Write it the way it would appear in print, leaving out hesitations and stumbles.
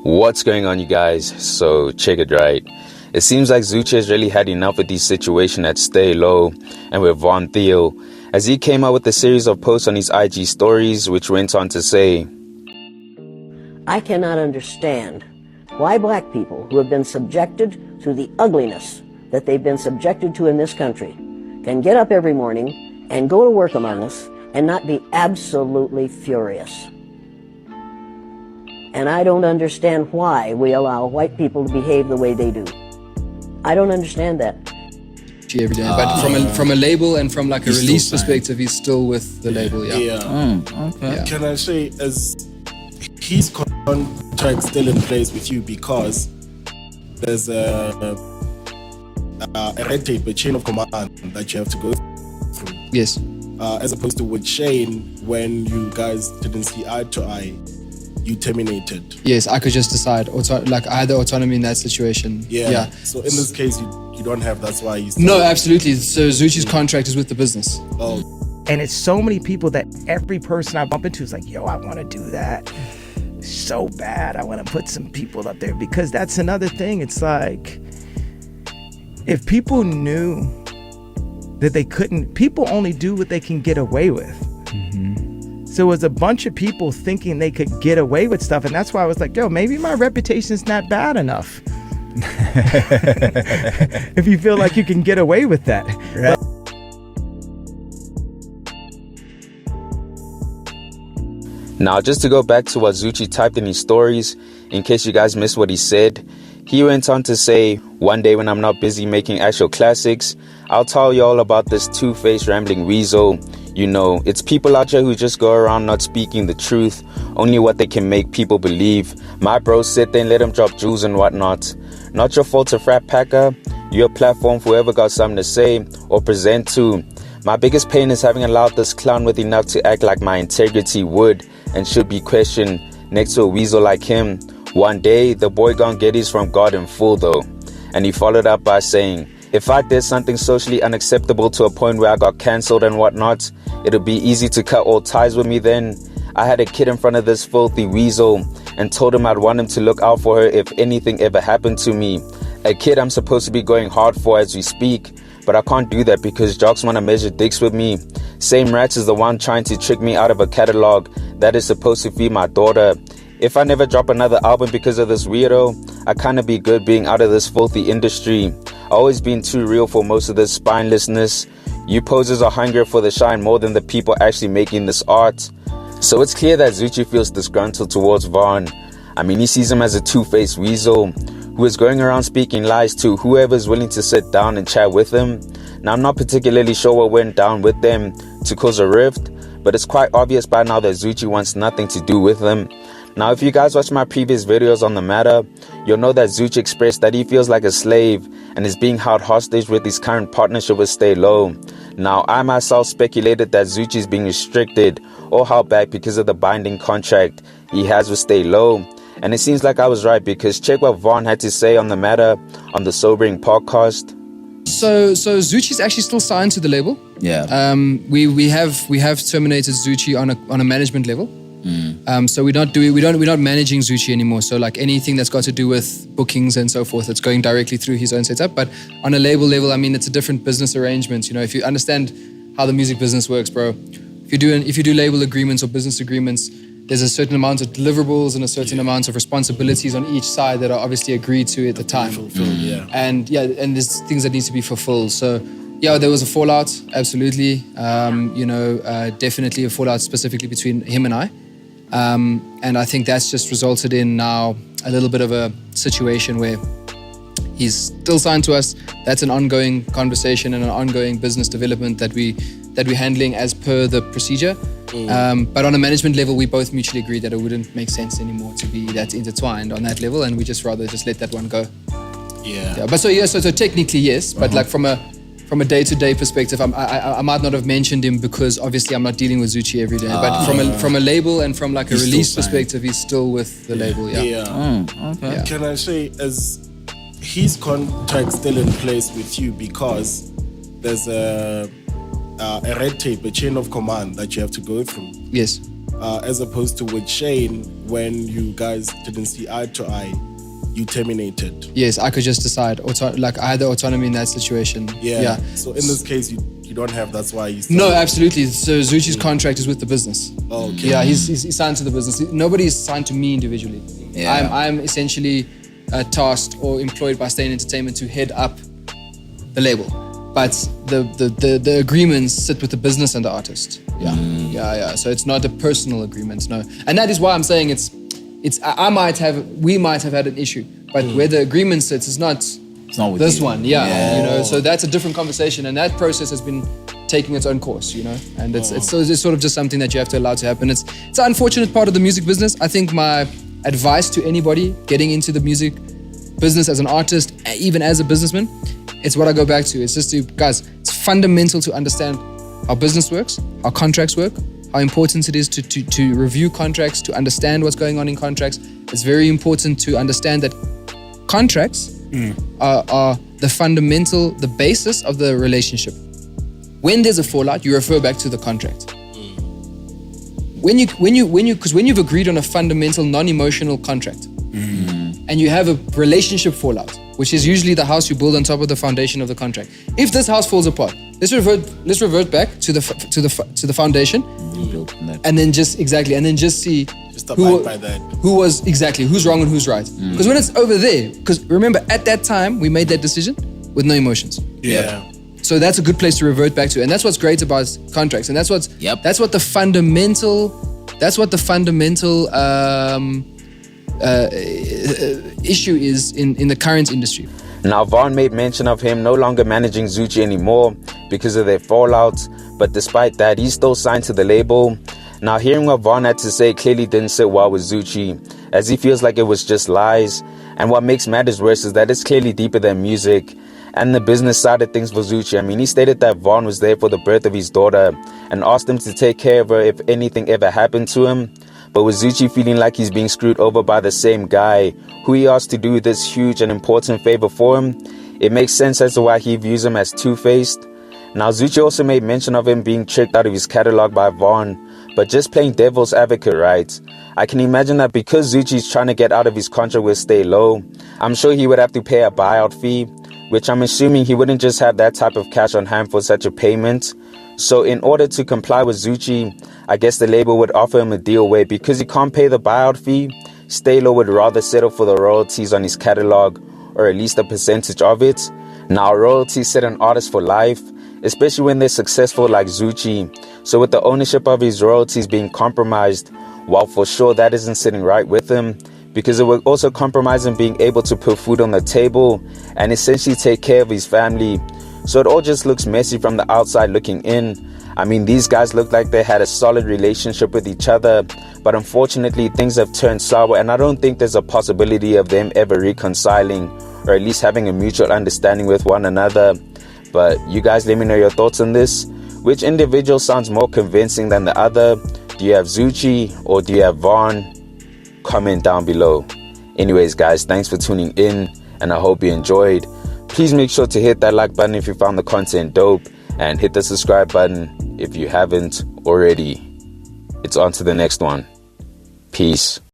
What's going on, you guys? So check it right. It seems like Zoocci has really had enough of this situation at Stay Low and with Vaughn Thiel, as he came out with a series of posts on his IG stories, which went on to say, I cannot understand why black people who have been subjected to the ugliness that they've been subjected to in this country can get up every morning and go to work among us and not be absolutely furious. And I don't understand why we allow white people to behave the way they do. I don't understand that. Every day, but from a label and from like a release perspective, he's still with the label. Okay. Can I say, as his contract still in place with you because there's a red tape, a chain of command that you have to go through. Yes. As opposed to with Shane, when you guys didn't see eye to eye, you terminated. Yes, I could just decide. Like I had the autonomy in that situation. Yeah. So in this case, you don't have. That's why you. No, absolutely. So Zuchi's contract is with the business. Oh. And it's so many people that every person I bump into is like, yo, I want to do that so bad. I want to put some people up there, because that's another thing. It's like, if people knew that they couldn't, people only do what they can get away with. So it was a bunch of people thinking they could get away with stuff. And that's why I was like, yo, maybe my reputation's not bad enough. If you feel like you can get away with that. Right. Now, just to go back to what Zoocci typed in his stories, in case you guys missed what he said, he went on to say, one day when I'm not busy making actual classics, I'll tell you all about this two-faced rambling weasel. You know, it's people out here who just go around not speaking the truth, only what they can make people believe. My bros sit there and let them drop jewels and whatnot. Not your fault to frat packer. You're a platform for whoever got something to say or present to. My biggest pain is having allowed this clown with enough to act like my integrity would and should be questioned next to a weasel like him. One day, the boy gon' get his from God in full though. And he followed up by saying, if I did something socially unacceptable to a point where I got cancelled and whatnot, it'll be easy to cut all ties with me then. I had a kid in front of this filthy weasel and told him I'd want him to look out for her if anything ever happened to me. A kid I'm supposed to be going hard for as we speak, but I can't do that because jocks want to measure dicks with me. Same rats as the one trying to trick me out of a catalog that is supposed to feed my daughter. If I never drop another album because of this weirdo, I kinda be good being out of this filthy industry. Always been too real for most of this spinelessness. You posers are hungrier for the shine more than the people actually making this art. So it's clear that Zuchi feels disgruntled towards Vaughn. I mean, he sees him as a two-faced weasel who is going around speaking lies to whoever is willing to sit down and chat with him. Now, I'm not particularly sure what went down with them to cause a rift, but it's quite obvious by now that Zuchi wants nothing to do with him. Now, if you guys watch my previous videos on the matter, you'll know that Zuchi expressed that he feels like a slave and is being held hostage with his current partnership with Stay Low. Now, I myself speculated that Zuchi is being restricted or held back because of the binding contract he has with Stay Low. And it seems like I was right, because check what Vaughn had to say on the matter on the Sobering podcast. So Zuchi's actually still signed to the label. Yeah. We have terminated Zuchi on a management level. So we're not managing Zuchi anymore. So like anything that's got to do with bookings and so forth, it's going directly through his own setup. But on a label level, I mean, it's a different business arrangement. You know, if you understand how the music business works, bro, if you do label agreements or business agreements, there's a certain amount of deliverables and a certain amount of responsibilities on each side that are obviously agreed to at the time. And there's things that need to be fulfilled. So yeah, there was a fallout, absolutely. Definitely a fallout specifically between him and I. And I think that's just resulted in now a little bit of a situation where he's still signed to us. That's an ongoing conversation and an ongoing business development that we're handling as per the procedure. But on a management level, we both mutually agreed that it wouldn't make sense anymore to be that intertwined on that level, and we just rather just let that one go. But so technically yes, but like from a day-to-day perspective, I might not have mentioned him because obviously I'm not dealing with Zuchi every day. But from a label and from like a release perspective, he's still with the label. Okay. Can I say, as his contract still in place with you because there's a red tape, a chain of command that you have to go through. Yes. as opposed to with Shane, when you guys didn't see eye to eye, you terminated. Yes, I could just decide. I had the autonomy in that situation. Yeah. So in this case, you don't have. That's why you. No, absolutely. So Zuchi's contract is with the business. Oh, okay. Yeah, he's signed to the business. Nobody is signed to me individually. Yeah. I'm essentially tasked or employed by Stain Entertainment to head up the label, but the agreements sit with the business and the artist. Yeah. So it's not a personal agreement, no. And that is why I'm saying we might have had an issue, but where the agreement sits is not. It's not with this you. one. Yeah. You know, so that's a different conversation, and that process has been taking its own course. You know, and it's sort of just something that you have to allow to happen. It's an unfortunate part of the music business. I think my advice to anybody getting into the music business as an artist, even as a businessman, it's what I go back to. It's just guys, it's fundamental to understand how business works, how contracts work, how important it is to review contracts, to understand what's going on in contracts. It's very important to understand that contracts are the basis of the relationship. When there's a fallout, you refer back to the contract. Because when you've agreed on a fundamental non-emotional contract, and you have a relationship fallout, which is usually the house you build on top of the foundation of the contract. If this house falls apart, let's revert back to the foundation, and then just see abide by that. Who's wrong and who's right. Because when it's over there, because remember at that time we made that decision with no emotions. Yeah. So that's a good place to revert back to, and that's what's great about contracts, and that's what the fundamental issue is in the current industry. Now, Vaughn made mention of him no longer managing Zuchi anymore because of their fallout, but despite that, he's still signed to the label. Now, hearing what Vaughn had to say clearly didn't sit well with Zuchi, as he feels like it was just lies. And what makes matters worse is that it's clearly deeper than music and the business side of things for Zuchi. I mean, he stated that Vaughn was there for the birth of his daughter and asked him to take care of her if anything ever happened to him. But with Zuchi feeling like he's being screwed over by the same guy who he asked to do this huge and important favor for him, it makes sense as to why he views him as two-faced. Now, Zuchi also made mention of him being tricked out of his catalog by Vaughn, but just playing devil's advocate, right? I can imagine that because Zuchi's trying to get out of his contract with Stay Low, I'm sure he would have to pay a buyout fee, which I'm assuming he wouldn't just have that type of cash on hand for such a payment. So in order to comply with Zuchi, I guess the label would offer him a deal where because he can't pay the buyout fee, Stay Low would rather settle for the royalties on his catalog, or at least a percentage of it. Now, royalties set an artist for life, especially when they're successful like Zuchi. So with the ownership of his royalties being compromised, while for sure that isn't sitting right with him, because it will also compromise him being able to put food on the table and essentially take care of his family. So it all just looks messy from the outside looking in. I mean, these guys look like they had a solid relationship with each other, but unfortunately things have turned sour, and I don't think there's a possibility of them ever reconciling, or at least having a mutual understanding with one another. But you guys let me know your thoughts on this. Which individual sounds more convincing than the other? Do you have Zuchi or do you have Vaughn? Comment down below. Anyways, guys, thanks for tuning in, and I hope you enjoyed. Please make sure to hit that like button if you found the content dope, and hit the subscribe button if you haven't already. It's on to the next one. Peace.